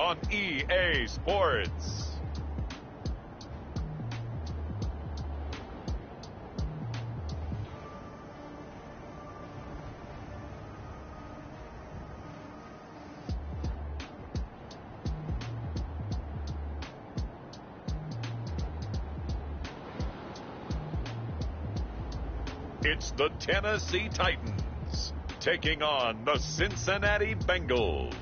on EA Sports. It's the Tennessee Titans taking on the Cincinnati Bengals.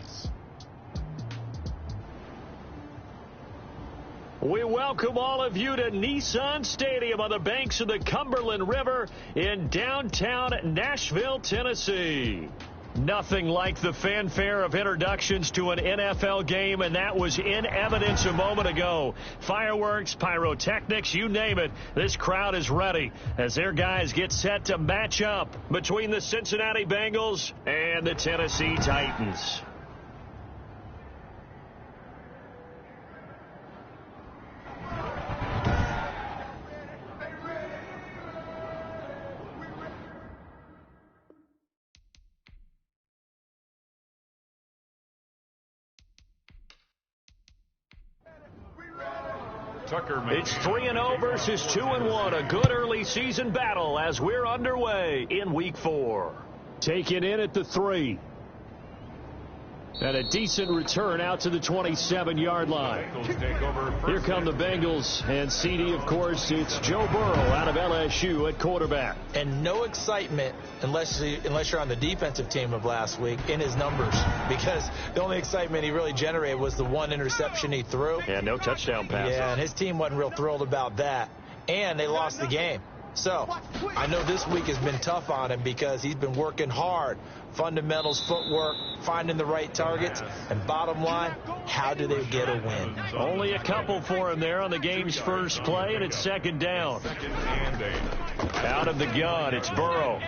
We welcome all of you to Nissan Stadium on the banks of the Cumberland River in downtown Nashville, Tennessee. Nothing like the fanfare of introductions to an NFL game, and that was in evidence a moment ago. Fireworks, pyrotechnics, you name it. This crowd is ready as their guys get set to match up between the Cincinnati Bengals and the Tennessee Titans. It's 3-0 versus 2-1. A good early season battle as we're underway in Week 4. Taken in at the 3. And a decent return out to the 27-yard line. Here come the Bengals, and CD, of course, it's Joe Burrow out of LSU at quarterback. And no excitement unless you're on the defensive team of last week in his numbers, because the only excitement he really generated was the one interception he threw. Yeah, no touchdown passes. Yeah, and his team wasn't real thrilled about that, and they lost the game. So I know this week has been tough on him because he's been working hard. Fundamentals, footwork, finding the right targets, and bottom line, how do they get a win? Only a couple for him there on the game's first play, and it's second down. Out of the gun, it's Burrow.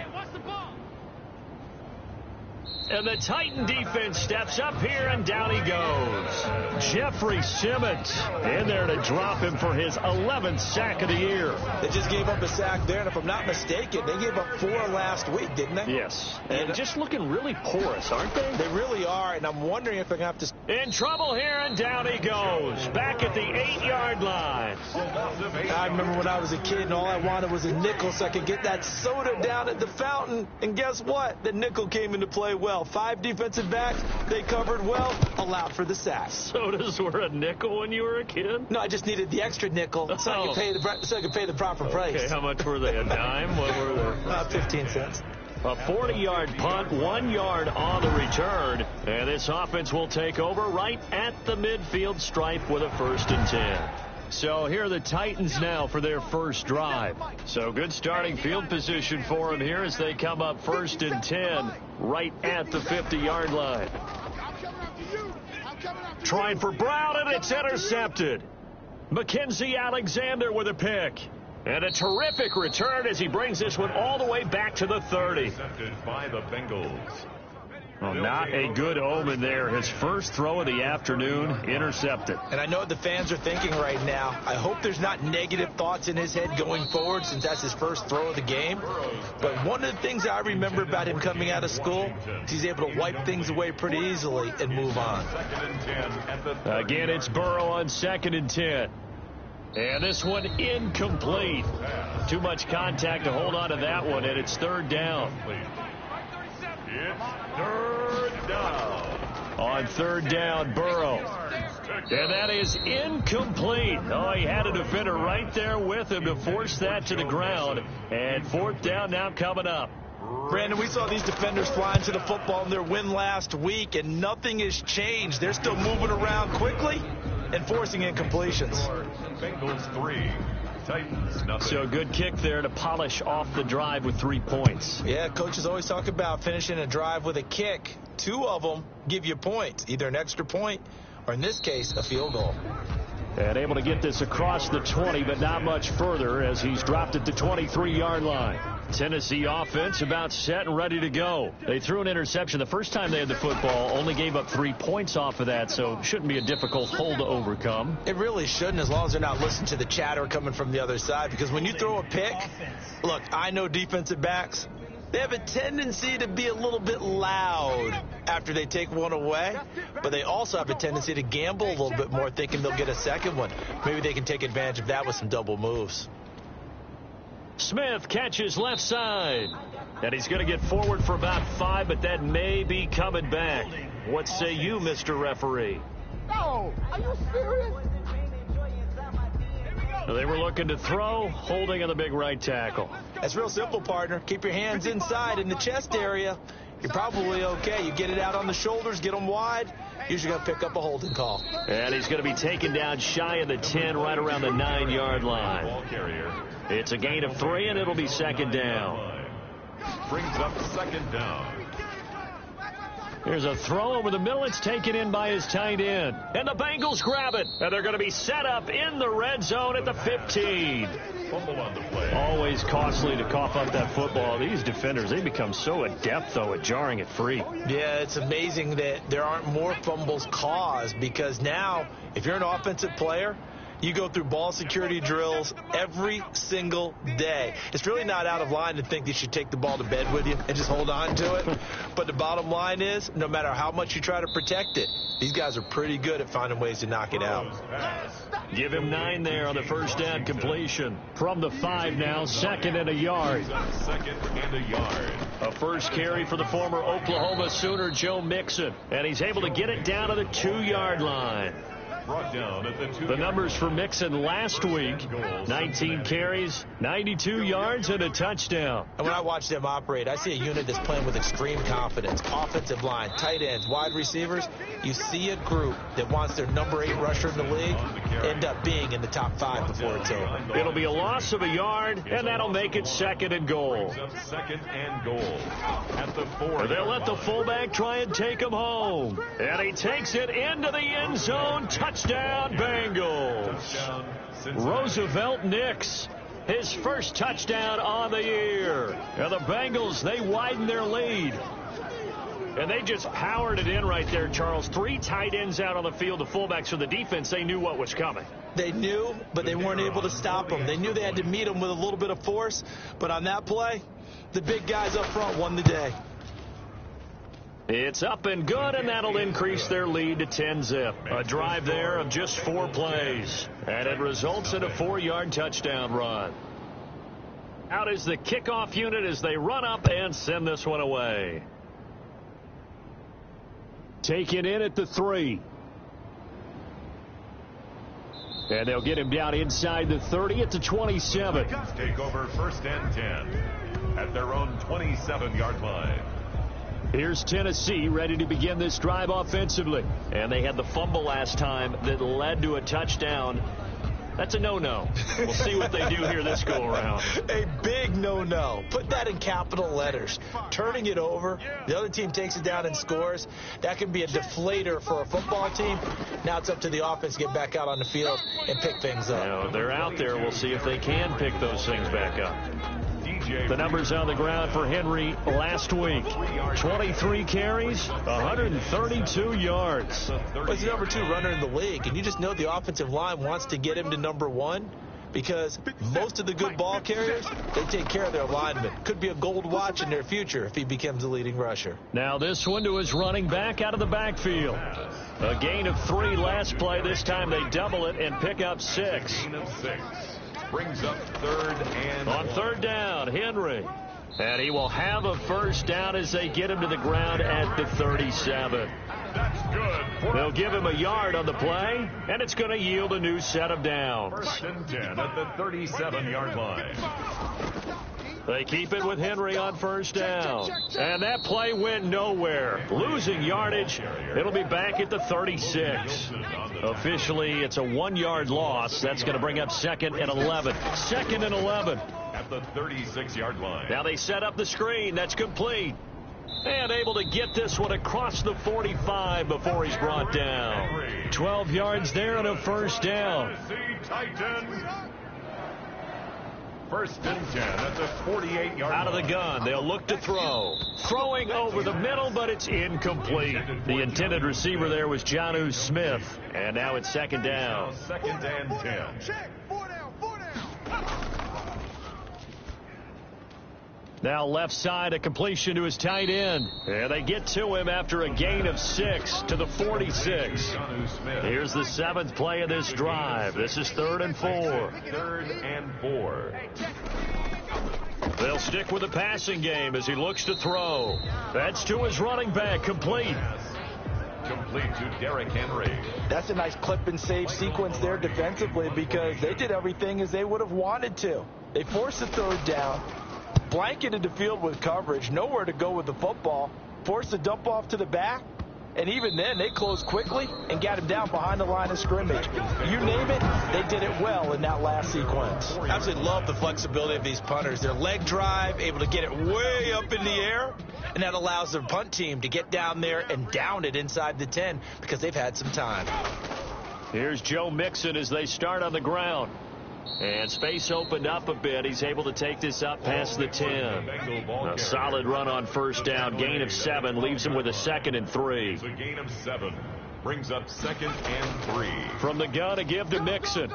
And the Titan defense steps up here, and down he goes. Jeffrey Simmons in there to drop him for his 11th sack of the year. They just gave up a sack there, and if I'm not mistaken, they gave up 4 last week, didn't they? Yes. And just looking really porous, aren't they? They really are, and I'm wondering if they're going to have to... In trouble here, and down he goes. Back at the 8-yard line. I remember when I was a kid, and all I wanted was a nickel so I could get that soda down at the fountain. And guess what? The nickel came into play well. 5 defensive backs, they covered well, allowed for the sack. Sodas were a nickel when you were a kid? No, I just needed the extra nickel so I could pay the proper price. Okay, how much were they? A dime? What were they? 15 cents. A 40-yard punt, 1 yard on the return. And this offense will take over right at the midfield stripe with a 1st and 10. So here are the Titans now for their first drive. So good starting field position for them here as they come up 1st and 10 right at the 50-yard line. Trying for Brown, and it's intercepted. Mackenzie Alexander with a pick. And a terrific return as he brings this one all the way back to the 30. Intercepted by the Bengals. Well, not a good omen there. His first throw of the afternoon intercepted. And I know what the fans are thinking right now. I hope there's not negative thoughts in his head going forward since that's his first throw of the game. But one of the things I remember about him coming out of school is he's able to wipe things away pretty easily and move on. Again, it's Burrow on 2nd and 10. And this one incomplete. Too much contact to hold on to that one, and it's 3rd down. It's 3rd down. On 3rd down, Burrow. And that is incomplete. Oh, he had a defender right there with him to force that to the ground. And 4th down now coming up. Brandon, we saw these defenders flying to the football in their win last week, and nothing has changed. They're still moving around quickly and forcing incompletions. Bengals 3. Titans nothing. So good kick there to polish off the drive with 3 points. Yeah, coaches always talk about finishing a drive with a kick. 2 of them give you points, either an extra point or, in this case, a field goal. And able to get this across the 20, but not much further as he's dropped at the 23-yard line. Tennessee offense about set and ready to go. They threw an interception the first time they had the football, only gave up 3 points off of that, so shouldn't be a difficult hole to overcome. It really shouldn't, as long as they're not listening to the chatter coming from the other side, because when you throw a pick, look, I know defensive backs, They have a tendency to be a little bit loud after they take one away, but they also have a tendency to gamble a little bit more, thinking they'll get a second one. Maybe they can take advantage of that with some double moves. Smith catches left side. And he's going to get forward for about 5, but that may be coming back. What say you, Mr. Referee? No, are you serious? They were looking to throw, holding on the big right tackle. That's real simple, partner. Keep your hands inside in the chest area. You're probably okay. You get it out on the shoulders, get them wide. Usually going to pick up a holding call. And he's going to be taken down shy of the 10, right around the 9-yard line. It's a gain of 3, and it'll be second down. Brings up second down. Here's a throw over the middle. It's taken in by his tight end. And the Bengals grab it. And they're going to be set up in the red zone at the 15. Fumble on the play. Always costly to cough up that football. These defenders, they become so adept, though, at jarring it free. Yeah, it's amazing that there aren't more fumbles caused, because now, if you're an offensive player, you go through ball security drills every single day. It's really not out of line to think that you should take the ball to bed with you and just hold on to it. But the bottom line is, no matter how much you try to protect it, these guys are pretty good at finding ways to knock it out. Give him 9 there on the first down completion. From the 5 now, 2nd and a yard. 2nd and a yard. A first carry for the former Oklahoma Sooner, Joe Mixon. And he's able to get it down to the 2-yard line. Brought down at the 2-yard line. The numbers for Mixon last week: 19 carries, 92 yards, and a touchdown. And when I watch them operate, I see a unit that's playing with extreme confidence. Offensive line, tight ends, wide receivers. You see a group that wants their number 8 rusher in the league end up being in the top 5 before it's over. It'll be a loss of a yard, and that'll make it 2nd and goal. 2nd and goal at the 4. They'll let the fullback try and take him home. And he takes it into the end zone. Touchdown, Bengals. Roosevelt Nix, his first touchdown on the year. And the Bengals, they widen their lead. And they just powered it in right there, Charles. 3 tight ends out on the field. The fullbacks for the defense, they knew what was coming. They knew, but they weren't able to stop them. They knew they had to meet them with a little bit of force. But on that play, the big guys up front won the day. It's up and good, and that'll increase their lead to 10-zip. A drive there of just 4 plays. And it results in a 4-yard touchdown run. Out is the kickoff unit as they run up and send this one away. Taken in at the 3. And they'll get him down inside the 30 at the 27. Take over 1st and 10 at their own 27-yard line. Here's Tennessee ready to begin this drive offensively. And they had the fumble last time that led to a touchdown. That's a no-no. We'll see what they do here this go-around. A big no-no. Put that in capital letters. Turning it over, the other team takes it down and scores. That can be a deflator for a football team. Now it's up to the offense to get back out on the field and pick things up. Now, they're out there. We'll see if they can pick those things back up. The numbers on the ground for Henry last week: 23 carries, 132 yards. Well, he's the number 2 runner in the league, and you just know the offensive line wants to get him to number 1 because most of the good ball carriers, they take care of their linemen. Could be a gold watch in their future if he becomes the leading rusher. Now this one to his running back out of the backfield. A gain of 3 last play. This time they double it and pick up 6. Gain of 6. Brings up 3rd and on 3rd down, Henry. And he will have a first down as they get him to the ground at the 37. That's good. They'll give him a yard on the play, and it's going to yield a new set of downs. 1st and 10 at the 37-yard line. They keep it with Henry on 1st down. And that play went nowhere. Losing yardage. It'll be back at the 36. Officially, it's a 1-yard loss. That's going to bring up 2nd and 11. 2nd and 11. At the 36-yard line. Now they set up the screen. That's complete. And able to get this one across the 45 before he's brought down. 12 yards there and a first down. Titans. 1st and 10 at the 48-yard line. Out of the gun. They'll look to throw. Throwing over the middle, but it's incomplete. The intended receiver there was Jonnu Smith. And now it's 2nd down. 2nd and 10. Now left side, a completion to his tight end. And they get to him after a gain of 6 to the 46. Here's the 7th play of this drive. This is 3rd and 4. 3rd and 4. They'll stick with the passing game as he looks to throw. That's to his running back, complete. Complete to Derrick Henry. That's a nice clip and save sequence there defensively because they did everything as they would have wanted to. They forced the 3rd down, blanketed the field with coverage, nowhere to go with the football, forced the dump off to the back, and even then they closed quickly and got him down behind the line of scrimmage. You name it, they did it well in that last sequence. I absolutely love the flexibility of these punters. Their leg drive, able to get it way up in the air, and that allows their punt team to get down there and down it inside the 10 because they've had some time. Here's Joe Mixon as they start on the ground. And space opened up a bit. He's able to take this up past the 10. A solid run on 1st down. Gain of 7 leaves him with a 2nd and 3. It's a gain of 7. Brings up 2nd and 3. From the gun, a give to Mixon.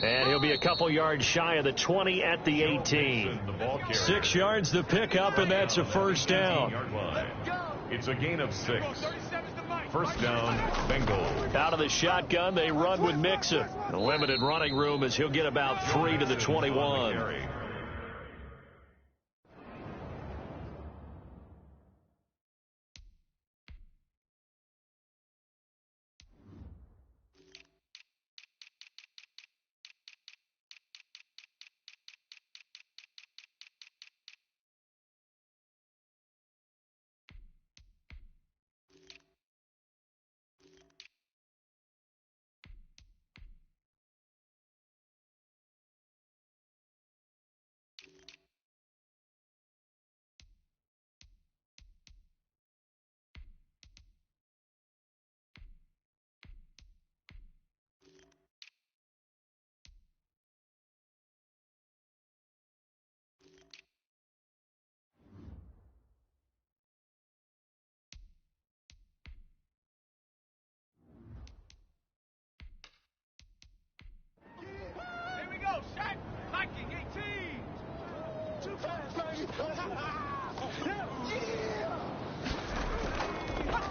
And he'll be a couple yards shy of the 20 at the 18. 6 yards the pickup, and that's a 1st down. It's a gain of 6. 1st down, Bengals. Out of the shotgun, they run with Mixon. The limited running room as he'll get about 3 to the 21.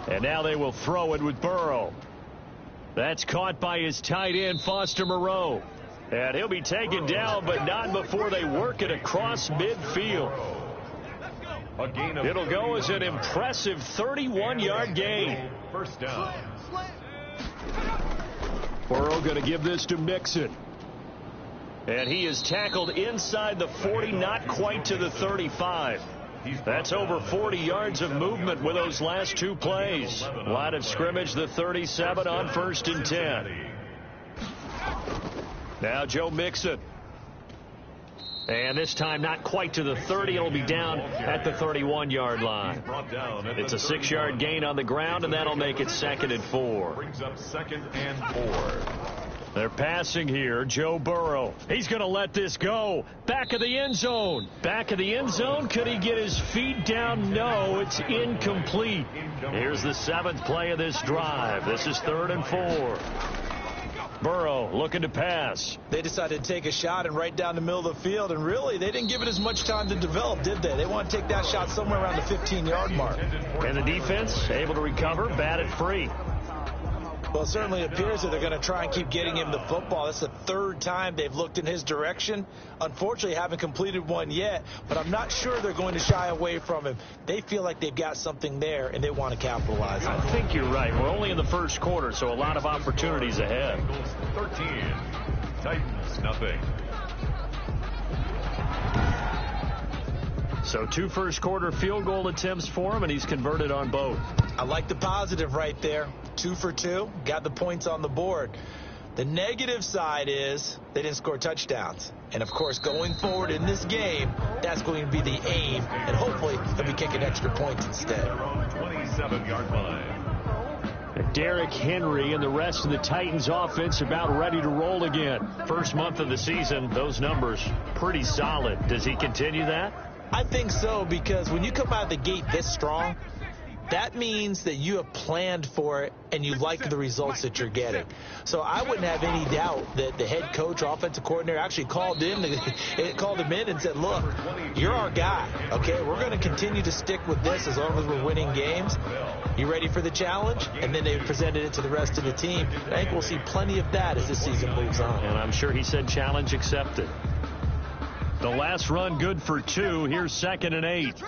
And now they will throw it with Burrow. That's caught by his tight end, Foster Moreau. And he'll be taken down, but not before they work it across midfield. It'll go as an impressive 31-yard gain. 1st down. Burrow going to give this to Mixon. And he is tackled inside the 40, not quite to the 35. That's over 40 yards of movement with those last 2 plays. Line of scrimmage, the 37 on 1st and 10. Now Joe Mixon. And this time not quite to the 30. It'll be down at the 31-yard line. It's a 6-yard gain on the ground, and that'll make it 2nd and 4. Brings up 2nd and 4. They're passing here. Joe Burrow. He's going to let this go. Back of the end zone. Back of the end zone. Could he get his feet down? No, it's incomplete. Here's the 7th play of this drive. This is 3rd and 4. Burrow looking to pass. They decided to take a shot and right down the middle of the field, and really they didn't give it as much time to develop, did they? They want to take that shot somewhere around the 15-yard mark. And the defense able to recover, batted free. Well, it certainly appears that they're going to try and keep getting him the football. That's the 3rd time they've looked in his direction. Unfortunately, haven't completed one yet, but I'm not sure they're going to shy away from him. They feel like they've got something there, and they want to capitalize on it. I think you're right. We're only in the 1st quarter, so a lot of opportunities ahead. 13. Titans, nothing. So 2 first-quarter field goal attempts for him, and he's converted on both. I like the positive right there. 2 for 2. Got the points on the board. The negative side is they didn't score touchdowns. And, of course, going forward in this game, that's going to be the aim. And hopefully they'll be kicking extra points instead. 27-yard line. Derrick Henry and the rest of the Titans offense about ready to roll again. First month of the season, those numbers pretty solid. Does he continue that? I think so, because when you come out of the gate this strong, that means that you have planned for it and you like the results that you're getting. So I wouldn't have any doubt that the head coach, offensive coordinator, actually called him in and said, look, you're our guy, okay? We're going to continue to stick with this as long as we're winning games. You ready for the challenge? And then they presented it to the rest of the team. I think we'll see plenty of that as this season moves on. And I'm sure he said challenge accepted. The last run good for 2. Here's 2nd and 8.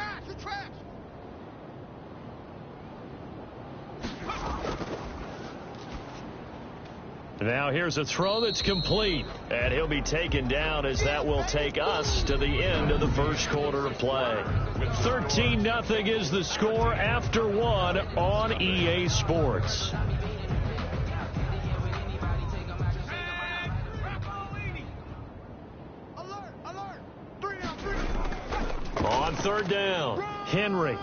Now here's a throw that's complete, and he'll be taken down as that will take us to the end of the first quarter of play. 13-0 is the score after 1 on EA Sports. On 3rd down, Henry.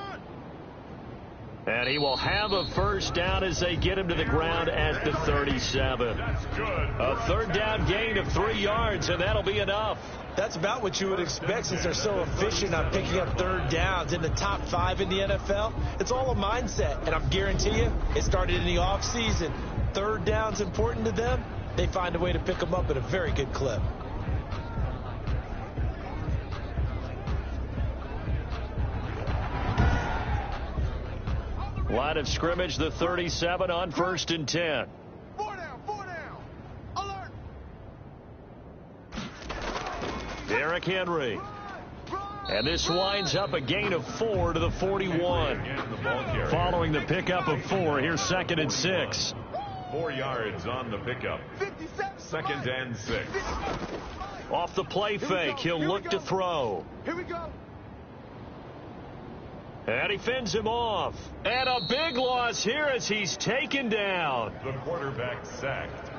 And he will have a first down as they get him to the ground at the 37. A 3rd down gain of 3 yards, and that'll be enough. That's about what you would expect since they're so efficient on picking up 3rd downs in the top 5 in the NFL. It's all a mindset, and I guarantee you it started in the offseason. 3rd down's important to them. They find a way to pick them up at a very good clip. Line of scrimmage, the 37 on 1st and 10. 4 down. Alert. Derrick Henry. And this winds up a gain of 4 to the 41. Following the pickup of 4, here's 2nd and 6. 4 yards on the pickup. 2nd and 6. Off the play fake, he'll look to throw. Here we go. And he fends him off. And a big loss here as he's taken down. The quarterback sacked.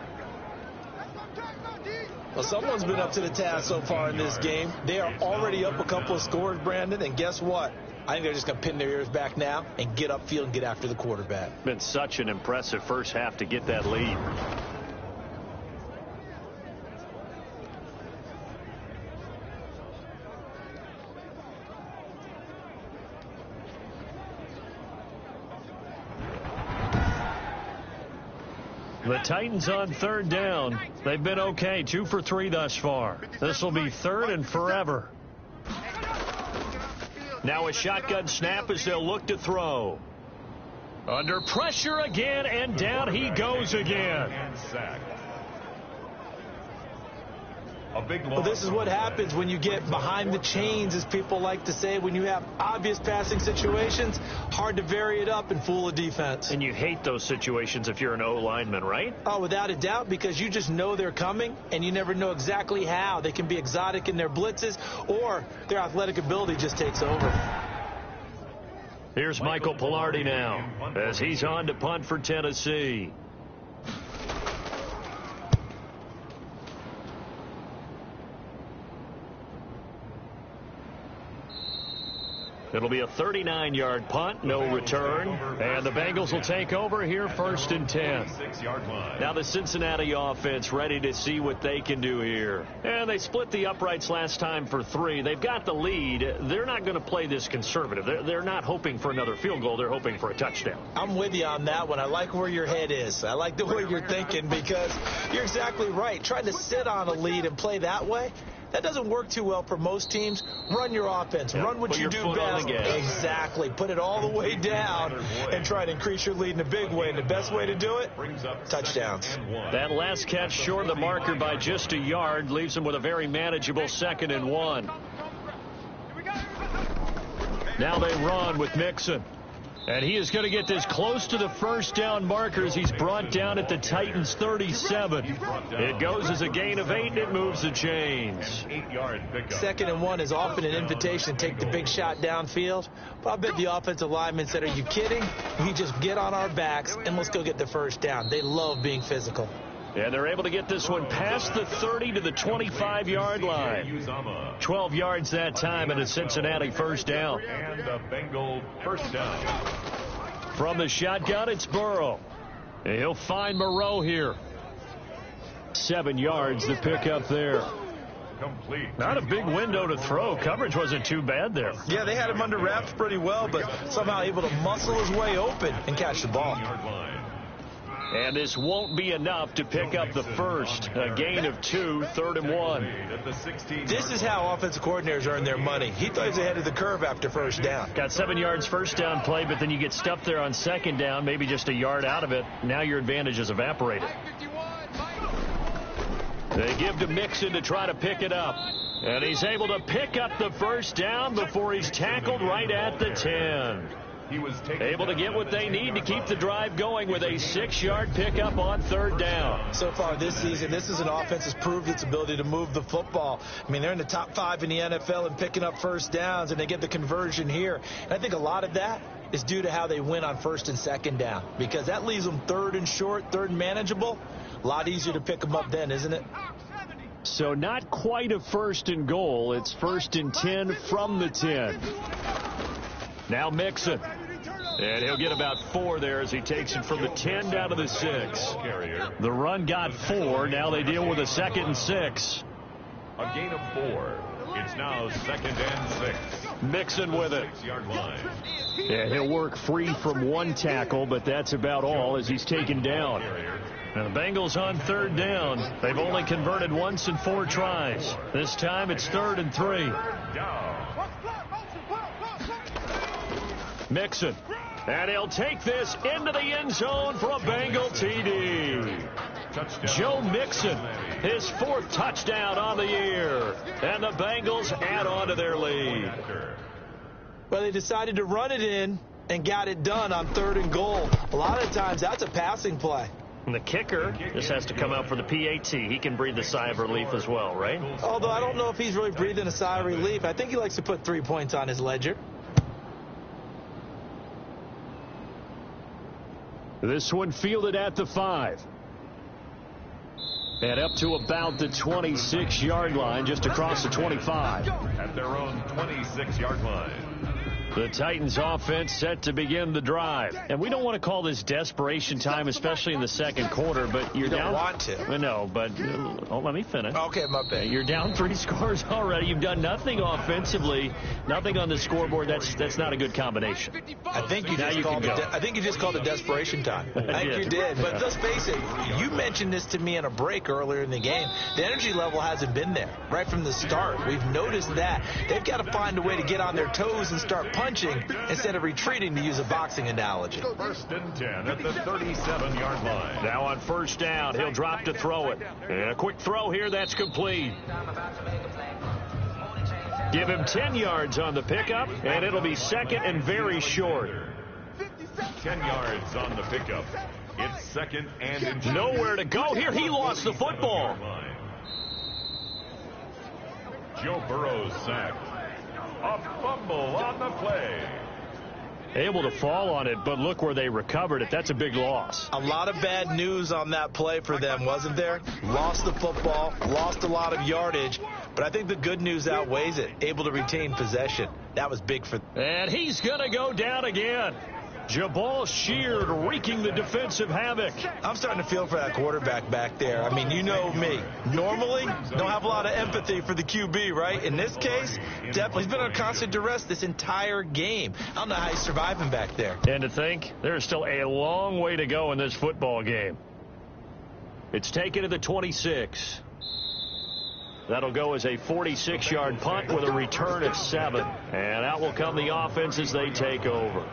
Well, someone's been up to the task so far in this game. They are already up a couple of scores, Brandon, and guess what? I think they're just going to pin their ears back now and get upfield and get after the quarterback. Been such an impressive first half to get that lead. The Titans on 3rd down. They've been okay, 2 for 3 thus far. This will be 3rd and forever. Now a shotgun snap as they'll look to throw. Under pressure again, and down he goes again. Well, this is what happens when you get behind the chains, as people like to say. When you have obvious passing situations, hard to vary it up and fool a defense. And you hate those situations if you're an O-lineman, right? Oh, without a doubt, because you just know they're coming, and you never know exactly how. They can be exotic in their blitzes, or their athletic ability just takes over. Here's Michael Pilardi now, as he's on to punt for Tennessee. It'll be a 39-yard punt, no return. And the Bengals will take over here 1st and 10. Now the Cincinnati offense ready to see what they can do here. And they split the uprights last time for 3. They've got the lead. They're not going to play this conservative. They're not hoping for another field goal. They're hoping for a touchdown. I'm with you on that one. I like where your head is. I like the way you're thinking, because you're exactly right. Trying to sit on a lead and play that way, that doesn't work too well for most teams. Run your offense. Run what you do best. Exactly. Put it all the way down and try to increase your lead in a big way. And the best way to do it, touchdowns. That last catch short of the marker by just a yard leaves them with a very manageable 2nd and 1. Now they run with Mixon. And he is going to get this close to the first down markers. He's brought down at the Titans' 37. It goes as a gain of 8, and it moves the chains. 2nd and 1 is often an invitation to take the big shot downfield. But I bet the offensive lineman said, are you kidding? We just get on our backs, and let's go get the first down. They love being physical. And they're able to get this one past the 30 to the 25-yard line. 12 yards that time, and a Cincinnati first down. And a Bengal first down. From the shotgun, it's Burrow. And he'll find Moreau here. 7 yards to pick up there. Complete. Not a big window to throw. Coverage wasn't too bad there. Yeah, they had him under wraps pretty well, but somehow able to muscle his way open and catch the ball. And this won't be enough to pick up the first. A gain of 2, 3rd and 1. This is how offensive coordinators earn their money. He thought he was ahead of the curve after first down. Got 7 yards first down play, but then you get stuffed there on second down, maybe just a yard out of it. Now your advantage is evaporated. They give to Mixon to try to pick it up. And he's able to pick up the first down before he's tackled right at the 10. He was able to get what they need to keep the drive going with a 6-yard pickup on 3rd down. So far this season, this is an offense that's proved its ability to move the football. I mean, they're in the top 5 in the NFL in picking up first downs, and they get the conversion here. And I think a lot of that is due to how they win on 1st and 2nd down, because that leaves them 3rd and short, 3rd and manageable. A lot easier to pick them up then, isn't it? So not quite a 1st and goal. It's 1st and 10 from the 10. Now Mixon. And he'll get about 4 there as he takes it from the 10 down to the 6. The run got 4. Now they deal with a 2nd and 6. A gain of 4. It's now 2nd and 6. Mixon with it. 6-yard line. Yeah, he'll work free from 1 tackle, but that's about all as he's taken down. Now the Bengals on 3rd down. They've only converted once in 4 tries. This time it's 3rd and 3. Mixon. And he'll take this into the end zone for a Bengal TD. Joe Mixon, his 4th touchdown on the year. And the Bengals add on to their lead. Well, they decided to run it in and got it done on 3rd and goal. A lot of times that's a passing play. And the kicker just has to come out for the PAT. He can breathe a sigh of relief as well, right? Although I don't know if he's really breathing a sigh of relief. I think he likes to put 3 points on his ledger. This one fielded at the 5. And up to about the 26-yard line, just across the 25. At their own 26-yard line. The Titans offense set to begin the drive. And we don't want to call this desperation time, especially in the 2nd quarter, but you're you don't down. Want to. No, but let me finish. Okay, my bad. You're down 3 scores already. You've done nothing offensively, nothing on the scoreboard. That's not a good combination. I think you just called it desperation time. I think you did. But let's face it, you mentioned this to me in a break earlier in the game. The energy level hasn't been there right from the start. We've noticed that. They've got to find a way to get on their toes and start punching instead of retreating, to use a boxing analogy. 1st and 10 at the 37-yard line. Now on 1st down, he'll drop to throw it. And a quick throw here, that's complete. Give him 10 yards on the pickup, and it'll be 2nd and very short. 10 yards on the pickup. It's 2nd and nowhere to go here. He lost the football. Joe Burrow's sacked. A fumble on the play. Able to fall on it, but look where they recovered it. That's a big loss. A lot of bad news on that play for them, wasn't there? Lost the football, lost a lot of yardage, but I think the good news outweighs it. Able to retain possession. That was big for them. And he's going to go down again. Jabal Sheard wreaking the defensive havoc. I'm starting to feel for that quarterback back there. I mean, you know me. Normally, don't have a lot of empathy for the QB, right? In this case, definitely. He's been under constant duress this entire game. I don't know how he's surviving back there. And to think, there's still a long way to go in this football game. It's taken to the 26. That'll go as a 46-yard punt with a return of 7. And out will come the offense as they take over.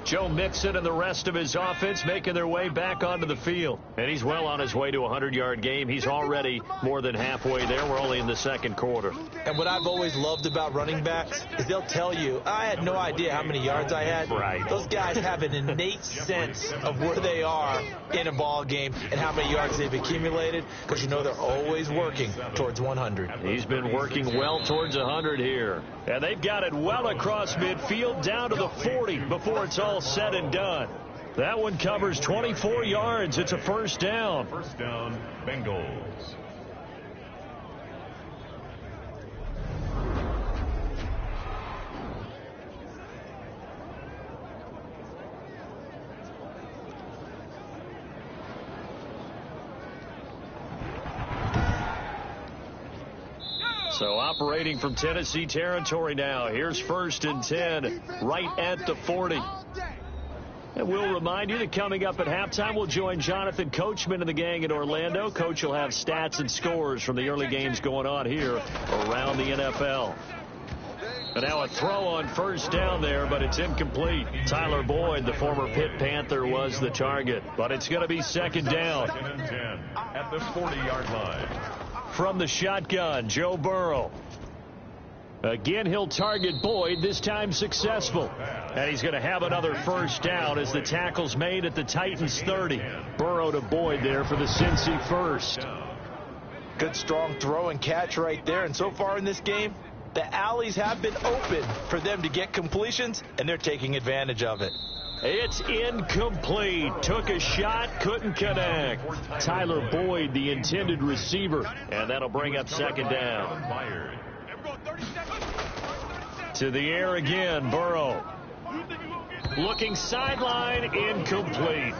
Joe Mixon and the rest of his offense making their way back onto the field. And he's well on his way to a 100-yard game. He's already more than halfway there. We're only in the 2nd quarter. And what I've always loved about running backs is they'll tell you, I had no idea how many yards I had. Right. Those guys have an innate sense of where they are in a ball game and how many yards they've accumulated, because you know they're always working towards 100. He's been working well towards 100 here. And they've got it well across midfield down to the 40 before it's all said and done. That one covers 24 yards. It's a 1st down. 1st down, Bengals. So operating from Tennessee territory now. Here's 1st and 10, right at the 40. And we'll remind you that coming up at halftime, we'll join Jonathan Coachman and the gang in Orlando. Coach will have stats and scores from the early games going on here around the NFL. And now a throw on 1st down there, but it's incomplete. Tyler Boyd, the former Pitt Panther, was the target. But it's going to be 2nd down. 2nd and 10 at the 40-yard line. From the shotgun, Joe Burrow. Again, he'll target Boyd, this time successful. And he's going to have another 1st down as the tackle's made at the Titans 30. Burrow to Boyd there for the Cincy 1st. Good, strong throw and catch right there. And so far in this game, the alleys have been open for them to get completions, and they're taking advantage of it. It's incomplete. Took a shot, couldn't connect. Tyler Boyd, the intended receiver. And that'll bring up 2nd down. To the air again, Burrow. Looking sideline, incomplete.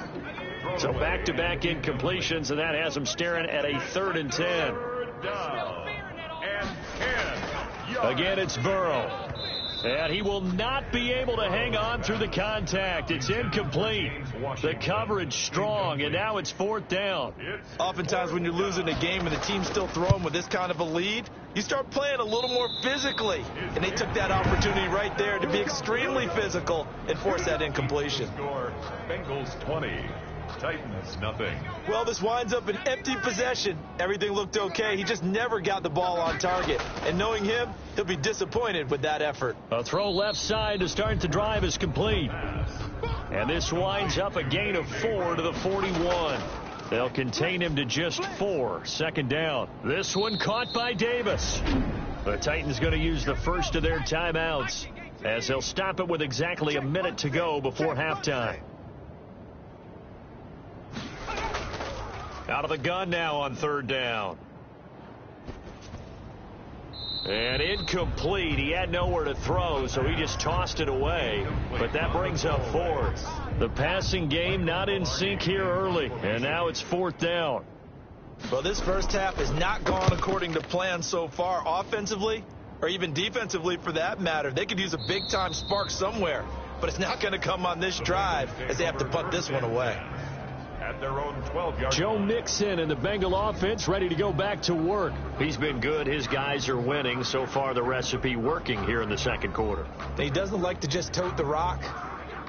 So back-to-back incompletions, and that has him staring at a 3rd and 10. Again, it's Burrow. And he will not be able to hang on through the contact. It's incomplete. The coverage strong, and now it's 4th down. Oftentimes when you're losing a game and the team's still throwing with this kind of a lead, you start playing a little more physically. And they took that opportunity right there to be extremely physical and force that incompletion. Bengals 20. Titans nothing. Well, this winds up an empty possession. Everything looked okay. He just never got the ball on target. And knowing him, he'll be disappointed with that effort. A throw left side to start the drive is complete. And this winds up a gain of 4 to the 41. They'll contain him to just 4. 2nd down. This one caught by Davis. The Titans going to use the first of their timeouts as they'll stop it with exactly a minute to go before halftime. Out of the gun now on 3rd down. And incomplete. He had nowhere to throw, so he just tossed it away. But that brings up 4th. The passing game not in sync here early. And now it's 4th down. Well, this first half has not gone according to plan so far offensively, or even defensively for that matter. They could use a big-time spark somewhere, but it's not going to come on this drive as they have to punt this one away. At their own 12-yard. Joe Mixon and the Bengal offense ready to go back to work. He's been good. His guys are winning. So far, the recipe working here in the 2nd quarter. He doesn't like to just tote the rock.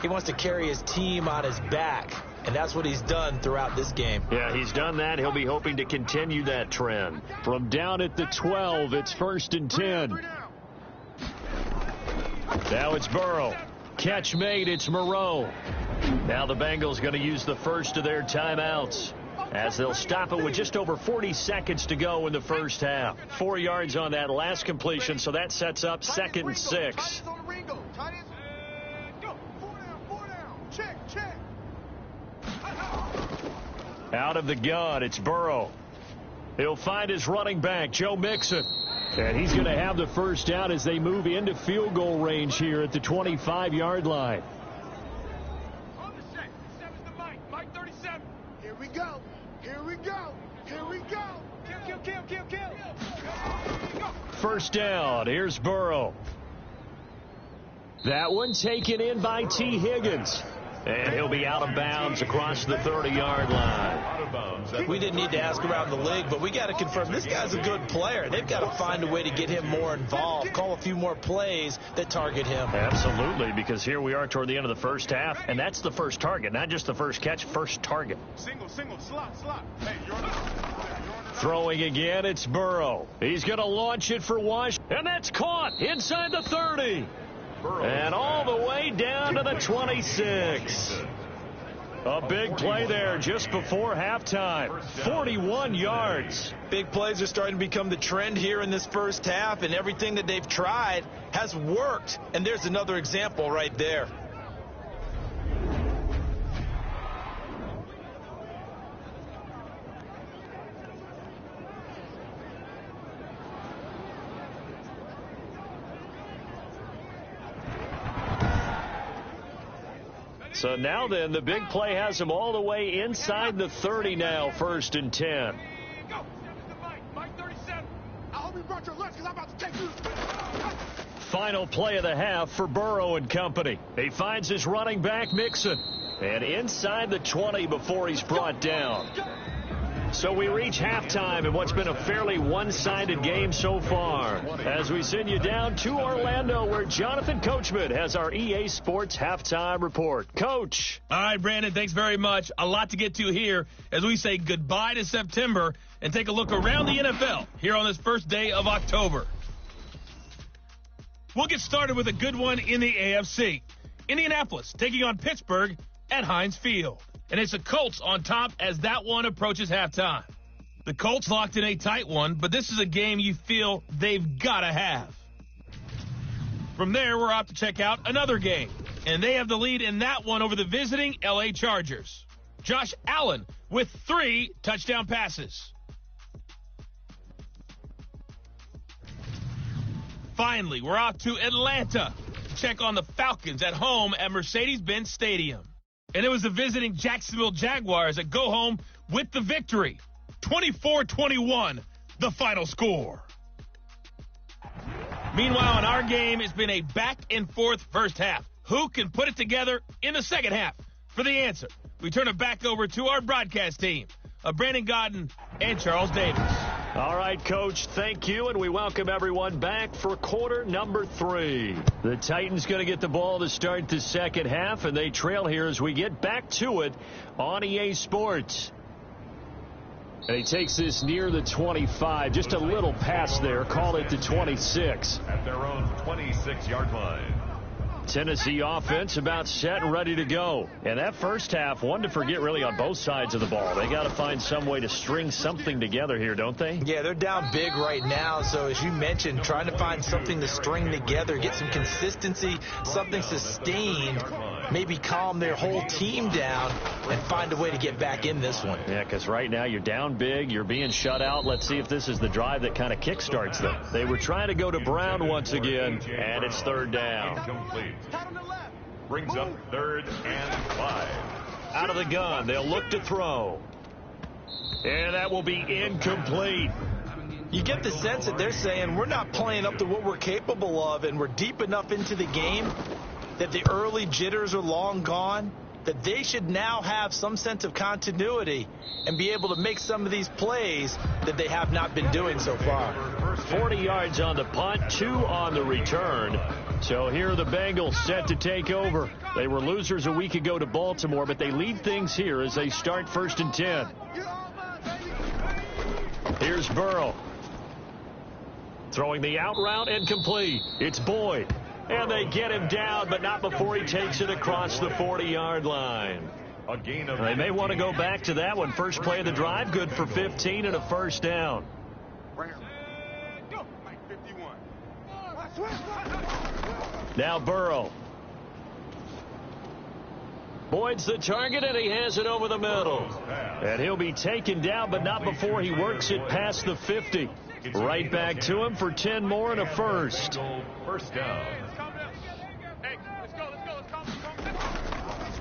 He wants to carry his team on his back, and that's what he's done throughout this game. Yeah, he's done that. He'll be hoping to continue that trend. From down at the 12, it's 1st and 10. Now it's Burrow. Catch made. It's Moreau. Now the Bengals going to use the first of their timeouts as they'll stop it with just over 40 seconds to go in the first half. 4 yards on that last completion, so that sets up 2nd and 6. Out of the gun, it's Burrow. He'll find his running back, Joe Mixon. And he's going to have the 1st down as they move into field goal range here at the 25-yard line. Here we go. Here we go. Here we go. Kill, kill, kill, kill, kill. 1st down. Here's Burrow. That one taken in by T. Higgins. And he'll be out of bounds across the 30-yard line. We didn't need to ask around the league, but we got to confirm this guy's a good player. They've got to find a way to get him more involved, call a few more plays that target him. Absolutely, because here we are toward the end of the first half, and that's the first target, not just the first catch, first target. Single, slot. Hey, you're on the... Throwing again, it's Burrow. He's going to launch it for Washington, and that's caught inside the 30. And all the way down to the 26. A big play there just before halftime. 41 yards. Big plays are starting to become the trend here in this first half, and everything that they've tried has worked. And there's another example right there. So now then, the big play has him all the way inside the 30 now, 1st and 10. me about your lunch because I'm about to take you. Final play of the half for Burrow and company. He finds his running back, Mixon, and inside the 20 before he's brought down. So we reach halftime in what's been a fairly one-sided game so far, as we send you down to Orlando, where Jonathan Coachman has our EA Sports halftime report. Coach. All right, Brandon, thanks very much. A lot to get to here as we say goodbye to September and take a look around the NFL here on this first day of October. We'll get started with a good one in the AFC. Indianapolis taking on Pittsburgh at Heinz Field. And it's the Colts on top as that one approaches halftime. The Colts locked in a tight one, but this is a game you feel they've got to have. From there, we're off to check out another game. And they have the lead in that one over the visiting L.A. Chargers. Josh Allen with 3 touchdown passes. Finally, we're off to Atlanta to check on the Falcons at home at Mercedes-Benz Stadium. And it was the visiting Jacksonville Jaguars that go home with the victory. 24-21, the final score. Meanwhile, in our game, it's been a back-and-forth first half. Who can put it together in the second half? For the answer, we turn it back over to our broadcast team of Brandon Godden and Charles Davis. All right, Coach, thank you, and we welcome everyone back for quarter number 3. The Titans going to get the ball to start the second half, and they trail here as we get back to it on EA Sports. And he takes this near the 25, just a little pass there, call it the 26. At their own 26-yard line. Tennessee offense about set and ready to go. And that first half, one to forget really on both sides of the ball. They got to find some way to string something together here, don't they? Yeah, they're down big right now. So as you mentioned, trying to find something to string together, get some consistency, something sustained, maybe calm their whole team down and find a way to get back in this one. Yeah, because right now you're down big, you're being shut out. Let's see if this is the drive that kind of kickstarts them. They were trying to go to Brown once again, and it's third down. Incomplete. Brings up 3rd and 5. Out of the gun, they'll look to throw. And that will be incomplete. You get the sense that they're saying we're not playing up to what we're capable of, and we're deep enough into the game that the early jitters are long gone, that they should now have some sense of continuity and be able to make some of these plays that they have not been doing so far. 40 yards on the punt, 2 on the return. So here are the Bengals set to take over. They were losers a week ago to Baltimore, but they lead things here as they start 1st and 10. Here's Burrow. Throwing the out route and complete. It's Boyd. And they get him down, but not before he takes it across the 40-yard line. They may want to go back to that one. First play of the drive, good for 15 and a first down. Now Burrow. Boyd's the target, and he has it over the middle. And he'll be taken down, but not before he works it past the 50. Right back to him for 10 more and a first. First down.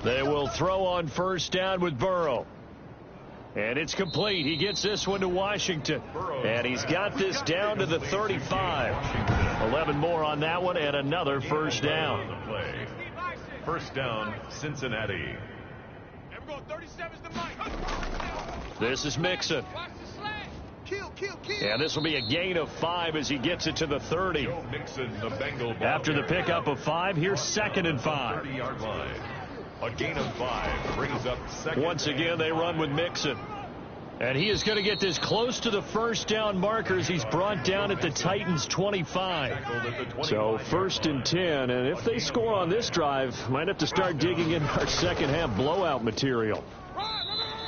They will throw on first down with Burrow. And it's complete. He gets this one to Washington. And he's got this down to the 35. 11 more on that one and another first down. First down, Cincinnati. This is Mixon. And this will be a gain of 5 as he gets it to the 30. After the pickup of 5, here's 2nd and 5. 30-yard line. A gain of 5 brings up 2nd. Once again, they run with Mixon. And he is going to get this close to the first down markers. He's brought down at the Titans' 25. So 1st and 10. And if they score on this drive, might have to start digging in our second half blowout material.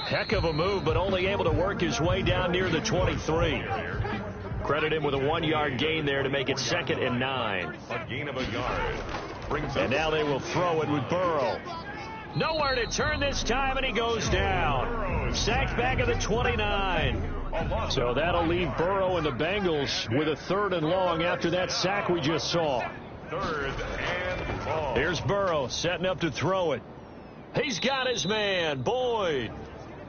Heck of a move, but only able to work his way down near the 23. Credit him with a 1-yard gain there to make it 2nd and 9. A gain of a yard. And now they will throw it with Burrow. Nowhere to turn this time, and he goes down. Sacked back at the 29. So that'll leave Burrow and the Bengals with a 3rd and long after that sack we just saw. 3rd and long. Here's Burrow setting up to throw it. He's got his man, Boyd.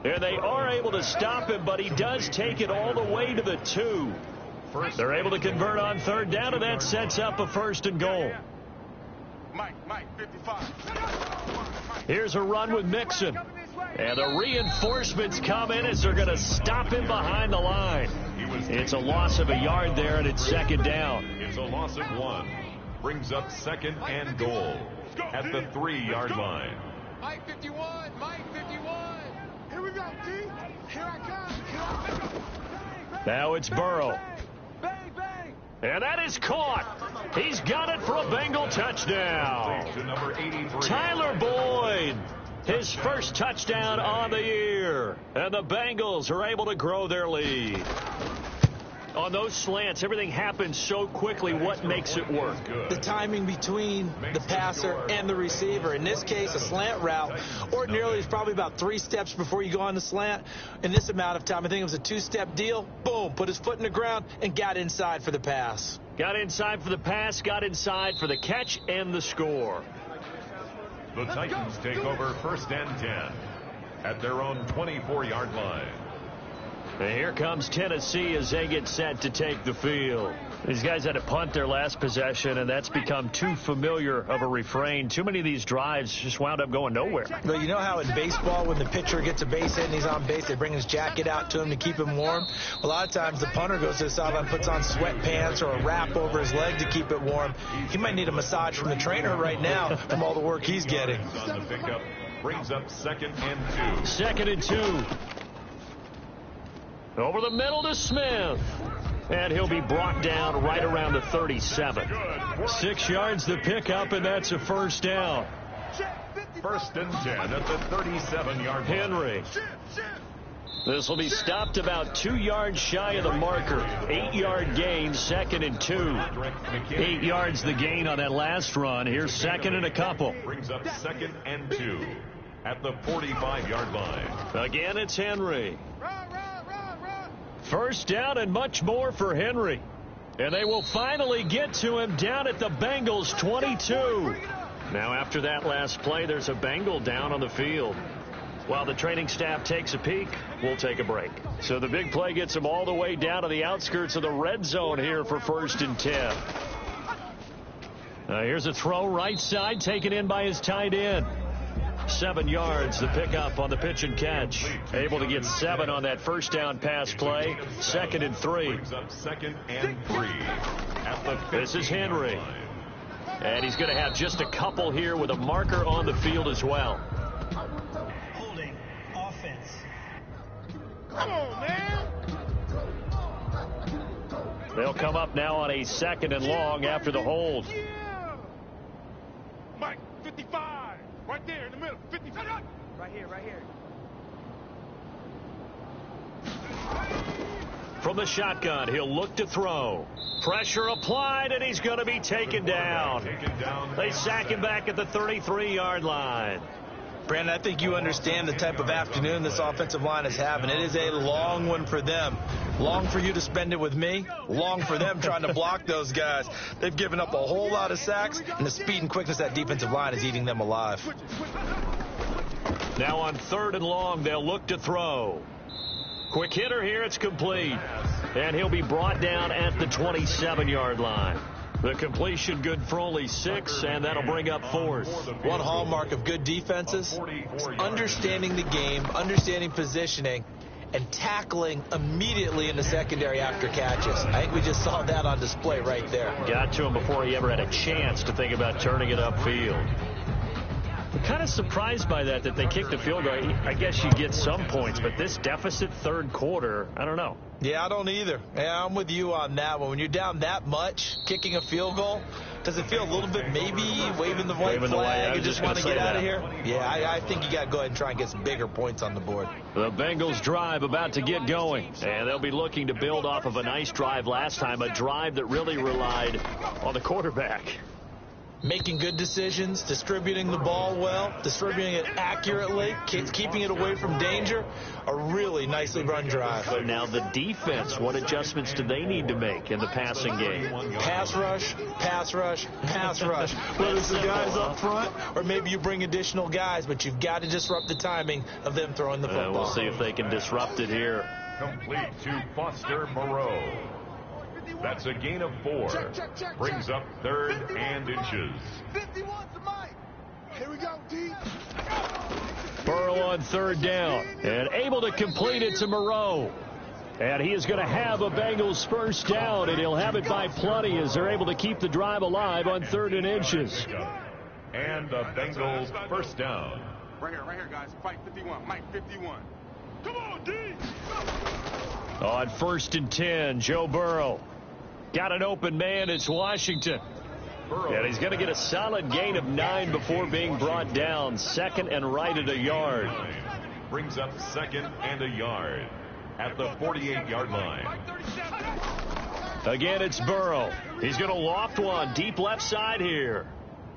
And they are able to stop him, but he does take it all the way to the 2. They're able to convert on third down, and that sets up a 1st and goal. Mike, 55. Here's a run with Mixon. And the reinforcements come in as they're going to stop him behind the line. It's a loss of a yard there, and it's 2nd down. It's a loss of 1. Brings up 2nd and goal at the 3-yard line. Mike 51. Here we go, D. Here I come. Now it's Burrow. And that is caught. He's got it for a Bengal touchdown. To number 83. Tyler Boyd, his first touchdown on the year. And the Bengals are able to grow their lead. On those slants, everything happens so quickly. What makes it work? The timing between the passer and the receiver. In this case, a slant route ordinarily is probably about 3 steps before you go on the slant. In this amount of time, I think it was a 2-step deal. Boom, put his foot in the ground and got inside for the pass. Got inside for the pass, got inside for the catch and the score. The Titans take over 1st and 10 at their own 24-yard line. And here comes Tennessee as they get set to take the field. These guys had to punt their last possession, and that's become too familiar of a refrain. Too many of these drives just wound up going nowhere. Well, you know how in baseball, when the pitcher gets a base hit and he's on base, they bring his jacket out to him to keep him warm? A lot of times the punter goes to the sideline, puts on sweatpants or a wrap over his leg to keep it warm. He might need a massage from the trainer right now from all the work he's getting. On the pickup brings up 2nd and 2. 2nd and 2. Over the middle to Smith. And he'll be brought down right around the 37. 6 yards the pickup, and that's a 1st down. 1st and 10 at the 37-yard line. Henry. This will be stopped about 2 yards shy of the marker. 8-yard gain, 2nd and 2. 8 yards the gain on that last run. Here's 2nd and a couple. Brings up 2nd and 2 at the 45-yard line. Again, it's Henry. 1st down and much more for Henry. And they will finally get to him down at the Bengals 22. Now after that last play, there's a Bengal down on the field. While the training staff takes a peek, we'll take a break. So the big play gets them all the way down to the outskirts of the red zone here for 1st and 10. Here's a throw right side taken in by his tight end. 7 yards, the pickup on the pitch and catch. Able to get 7 on that 1st down pass play. 2nd and 3. 2nd and 3 at the 50-yard line. This is Henry. And he's going to have just a couple here with a marker on the field as well. Holding offense. Come on, man. They'll come up now on a 2nd and long after the hold. Yeah. Mike, 55. Right there in the middle. 55. Right here. From the shotgun, he'll look to throw. Pressure applied, and he's going to be taken down. They sack him back at the 33-yard line. Brandon, I think you understand the type of afternoon this offensive line is having. It is a long one for them. Long for you to spend it with me. Long for them trying to block those guys. They've given up a whole lot of sacks, and the speed and quickness of that defensive line is eating them alive. Now on 3rd and long, they'll look to throw. Quick hitter here, it's complete. And he'll be brought down at the 27-yard line. The completion good for only 6, and that'll bring up 4th. One hallmark of good defenses is understanding the game, understanding positioning, and tackling immediately in the secondary after catches. I think we just saw that on display right there. Got to him before he ever had a chance to think about turning it upfield. I'm kind of surprised by that they kicked the field goal. I guess you get some points, but this deficit 3rd quarter, I don't know. Yeah, I don't either. Yeah, I'm with you on that one. When you're down that much, kicking a field goal, does it feel a little bit maybe waving the white flag and just want to get out of here? Yeah, I think you got to go ahead and try and get some bigger points on the board. The Bengals drive about to get going, and they'll be looking to build off of a nice drive last time, a drive that really relied on the quarterback. Making good decisions, distributing the ball well, distributing it accurately, keeping it away from danger. A really nicely run drive. But now the defense, what adjustments do they need to make in the passing game? Pass rush, pass rush, pass rush. Whether it's the guys up front or maybe you bring additional guys, but you've got to disrupt the timing of them throwing the football. We'll see if they can disrupt it here. Complete to Foster Moreau. That's a gain of 4. Brings up 3rd and inches. 51 to Mike. Here we go, D. Burrow on 3rd down and able to complete it to Moreau. And he is going to have a Bengals first down, and he'll have it by plenty as they're able to keep the drive alive on 3rd and inches. And the Bengals first down. Right here, guys. Fight 51. Mike 51. Come on, D. On 1st and 10, Joe Burrow. Got an open man. It's Washington. And he's going to get a solid gain of 9 before being brought down. 2nd and right at a yard. Brings up 2nd and a yard at the 48-yard line. Again, it's Burrow. He's going to loft one deep left side here.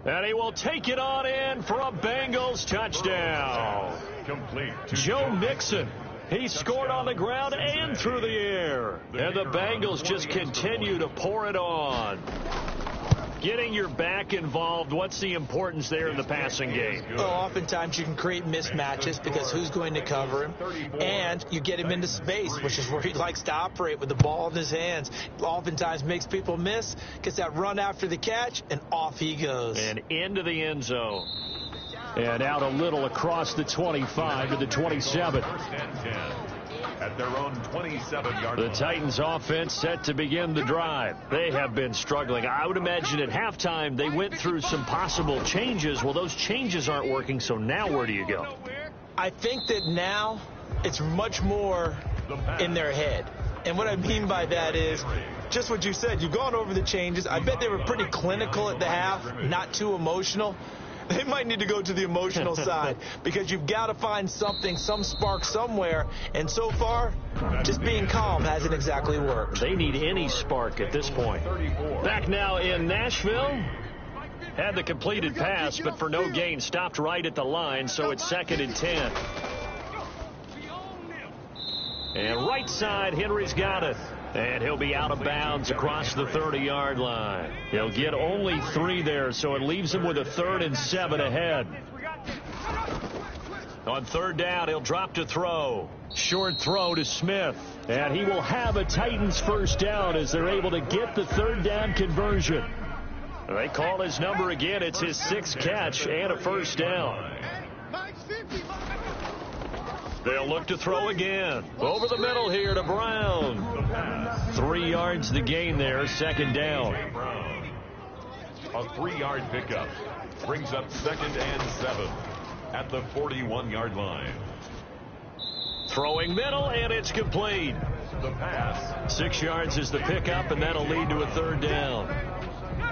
And he will take it on in for a Bengals touchdown. Complete. Joe Mixon. He scored on the ground and through the air. And the Bengals just continue to pour it on. Getting your back involved, what's the importance there in the passing game? Well, oftentimes you can create mismatches because who's going to cover him, and you get him into space, which is where he likes to operate with the ball in his hands. Oftentimes makes people miss, gets that run after the catch, and off he goes. And into the end zone. And out a little across the 25 to the 27. At their own 27-yard line. The Titans offense set to begin the drive. They have been struggling. I would imagine at halftime they went through some possible changes. Well, those changes aren't working, so now where do you go? I think that now it's much more in their head. And what I mean by that is just what you said. You've gone over the changes. I bet they were pretty clinical at the half, not too emotional. They might need to go to the emotional side because you've got to find something, some spark somewhere. And so far, just being calm hasn't exactly worked. They need any spark at this point. Back now in Nashville. Had the completed pass, but for no gain, stopped right at the line, so it's 2nd and 10. And right side, Henry's got it. And he'll be out of bounds across the 30-yard line. He'll get only 3 there, so it leaves him with a 3rd and 7 ahead. On 3rd down, he'll drop to throw. Short throw to Smith. And he will have a Titans first down as they're able to get the 3rd down conversion. They call his number again. It's his 6th catch and a first down. They'll look to throw again. Over the middle here to Brown. 3 yards the gain there, 2nd down. A 3-yard pickup brings up 2nd and 7 at the 41-yard line. Throwing middle, and it's complete. The pass. 6 yards is the pickup, and that'll lead to a 3rd down.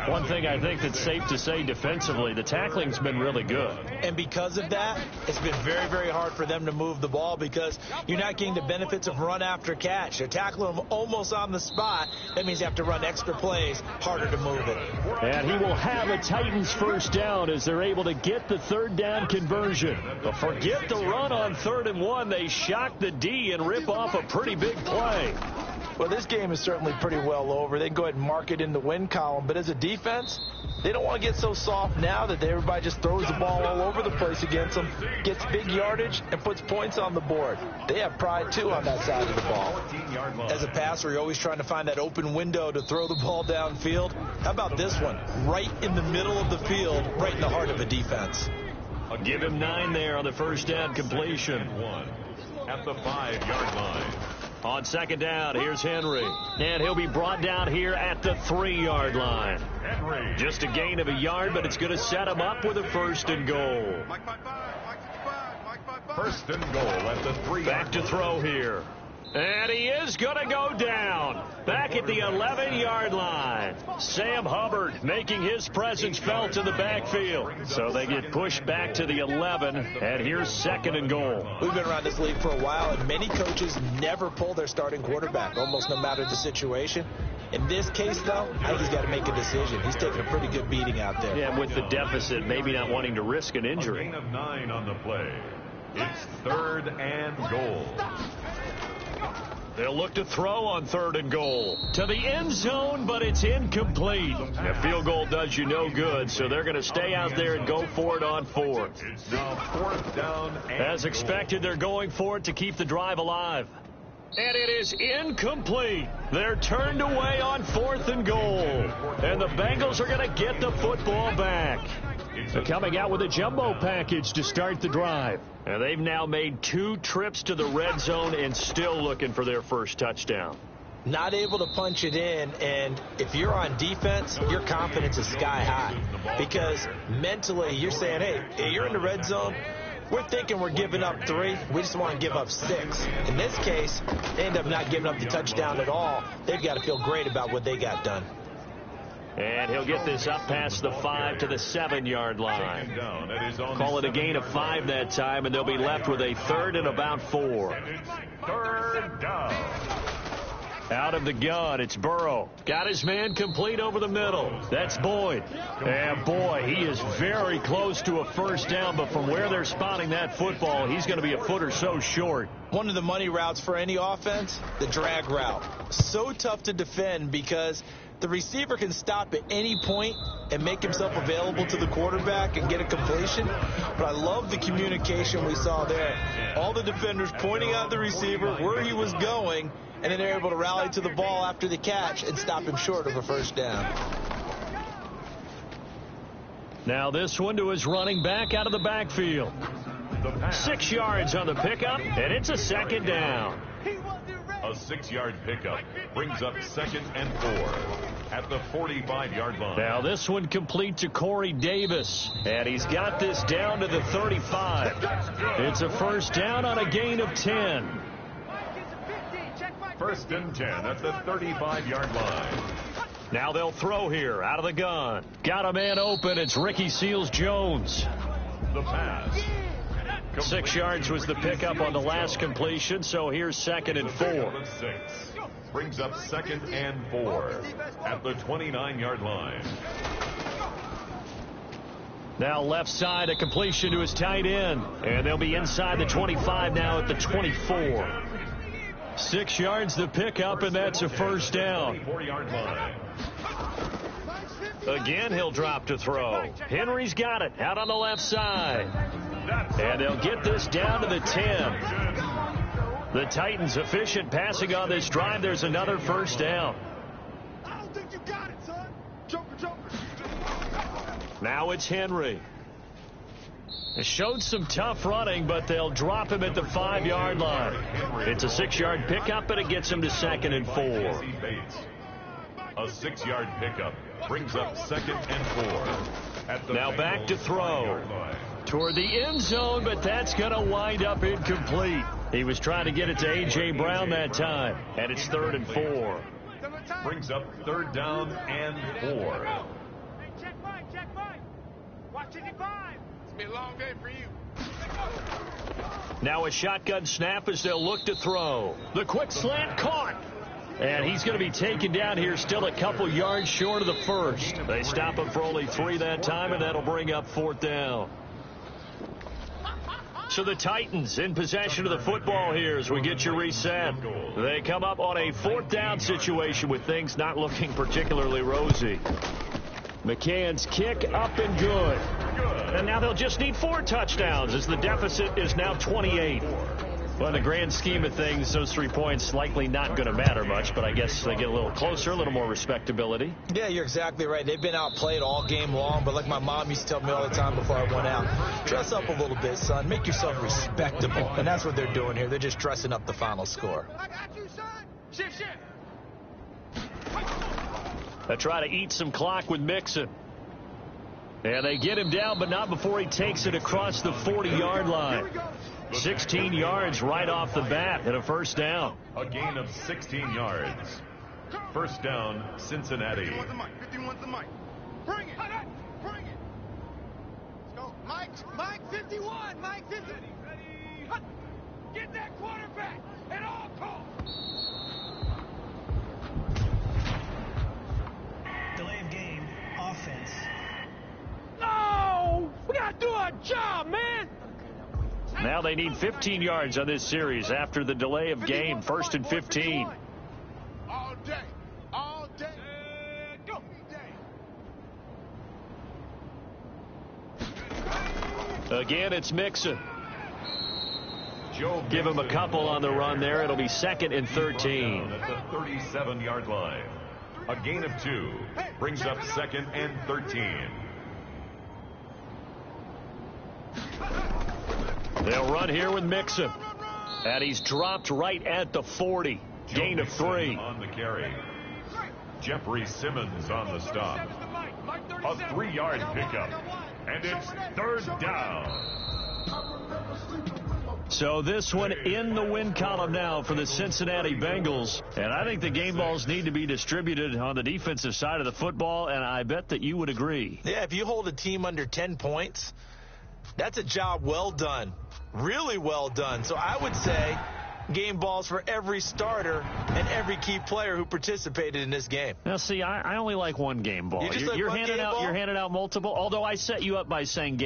One thing I think that's safe to say defensively, the tackling's been really good. And because of that, it's been very, very hard for them to move the ball because you're not getting the benefits of run after catch. They're tackling them almost on the spot. That means you have to run extra plays, harder to move it. And he will have a Titans first down as they're able to get the 3rd down conversion. But forget the run on 3rd and 1. They shock the D and rip off a pretty big play. Well, this game is certainly pretty well over. They can go ahead and mark it in the win column. But as a defense, they don't want to get so soft now that everybody just throws the ball all over the place against them, gets big yardage, and puts points on the board. They have pride, too, on that side of the ball. As a passer, you're always trying to find that open window to throw the ball downfield. How about this one? Right in the middle of the field, right in the heart of the defense. I'll give him 9 there on the first down completion. At the 5-yard line. On 2nd down, here's Henry. And he'll be brought down here at the 3-yard line. Just a gain of a yard, but it's going to set him up with a 1st and goal. 1st and goal at the 3-yard line. Back to throw here. And he is going to go down. Back at the 11-yard line. Sam Hubbard making his presence felt in the backfield. So they get pushed back to the 11. And here's 2nd and goal. We've been around this league for a while, and many coaches never pull their starting quarterback, almost no matter the situation. In this case, though, I think he's got to make a decision. He's taking a pretty good beating out there. Yeah, with the deficit, maybe not wanting to risk an injury. A gain of 9 on the play. It's 3rd and goal. They'll look to throw on 3rd and goal. To the end zone, but it's incomplete. A field goal does you no good, so they're going to stay out there and go for it on 4th. It's now 4th down and As expected, they're going for it to keep the drive alive. And it is incomplete. They're turned away on 4th and goal. And the Bengals are going to get the football back. They're coming out with a jumbo package to start the drive. And they've now made 2 trips to the red zone and still looking for their first touchdown. Not able to punch it in, and if you're on defense, your confidence is sky high. Because mentally, you're saying, hey, you're in the red zone. We're thinking we're giving up 3. We just want to give up 6. In this case, they end up not giving up the touchdown at all. They've got to feel great about what they got done. And he'll get this up past the 5 to the 7-yard line. Call it a gain of 5 that time, and they'll be left with a 3rd and about 4. Third down. Out of the gun, it's Burrow. Got his man complete over the middle. That's Boyd. And boy, he is very close to a first down, but from where they're spotting that football, he's going to be a foot or so short. One of the money routes for any offense, the drag route. So tough to defend because the receiver can stop at any point and make himself available to the quarterback and get a completion. But I love the communication we saw there. All the defenders pointing out the receiver, where he was going, and then they're able to rally to the ball after the catch and stop him short of a first down. Now this one to his running back out of the backfield. 6 yards on the pickup, and it's a 2nd down. A 6-yard pickup brings up 2nd and 4 at the 45-yard line. Now this one complete to Corey Davis, and he's got this down to the 35. It's a first down on a gain of 10. 1st and 10 at the 35-yard line. Now they'll throw here out of the gun. Got a man open. It's Ricky Seals-Jones. The pass. 6 yards was the pickup on the last completion, so here's 2nd and 4. 6 brings up 2nd and 4 at the 29-yard line. Now left side, a completion to his tight end, and they'll be inside the 25 now at the 24. 6 yards the pickup, and that's a first down. 24-yard line. Again, he'll drop to throw. Henry's got it out on the left side. And they'll get this down to the 10. The Titans efficient passing on this drive. There's another first down. I don't think you got it, son. Joker. Now it's Henry. It showed some tough running, but they'll drop him at the 5-yard line. It's a 6-yard pickup, and it gets him to 2nd and 4. A 6-yard pickup brings up 2nd and 4. At the now back to throw. Toward the end zone, but that's going to wind up incomplete. He was trying to get it to A.J. Brown that time, and it's 3rd and 4. Brings up 3rd down and 4. Hey, check Mike. Watch it, 5. It's been a long day for you. Now a shotgun snap as they'll look to throw. The quick slant caught. And he's going to be taken down here, still a couple yards short of the first. They stop him for only 3 that time, and that'll bring up 4th down. So the Titans in possession of the football here as we get you reset. They come up on a 4th down situation with things not looking particularly rosy. McCann's kick up and good. And now they'll just need 4 touchdowns as the deficit is now 28. Well, in the grand scheme of things, those 3 points likely not going to matter much, but I guess they get a little closer, a little more respectability. Yeah, you're exactly right. They've been outplayed all game long, but like my mom used to tell me all the time before I went out, dress up a little bit, son. Make yourself respectable. And that's what they're doing here. They're just dressing up the final score. I got you, son. Shift. They try to eat some clock with Mixon. And they get him down, but not before he takes it across the 40-yard line. 16 yards right off the bat and a first down. A gain of 16 yards. First down, Cincinnati. 51's the mic. Bring it. Let's go. Mike 51. Mike 50. Get that quarterback at all costs. Delay of game, offense. No! We gotta do our job, man! Now they need 15 yards on this series after the delay of game. 1st and 15. All day. Go. Again, it's Mixon. Give him a couple on the run there. It'll be 2nd and 13. At the 37-yard line. A gain of 2 brings up 2nd and 13. They'll run here with Mixon. And he's dropped right at the 40. Gain of 3. On the carry. Jeffrey Simmons on the stop. A 3-yard pickup. And it's 3rd down. So this one in the win column now for the Cincinnati Bengals. And I think the game balls need to be distributed on the defensive side of the football, and I bet that you would agree. Yeah, if you hold a team under 10 points, that's a job well done. Really well done. So I would say game balls for every starter and every key player who participated in this game. Now, see, I only like one game ball. You're handing out multiple, although I set you up by saying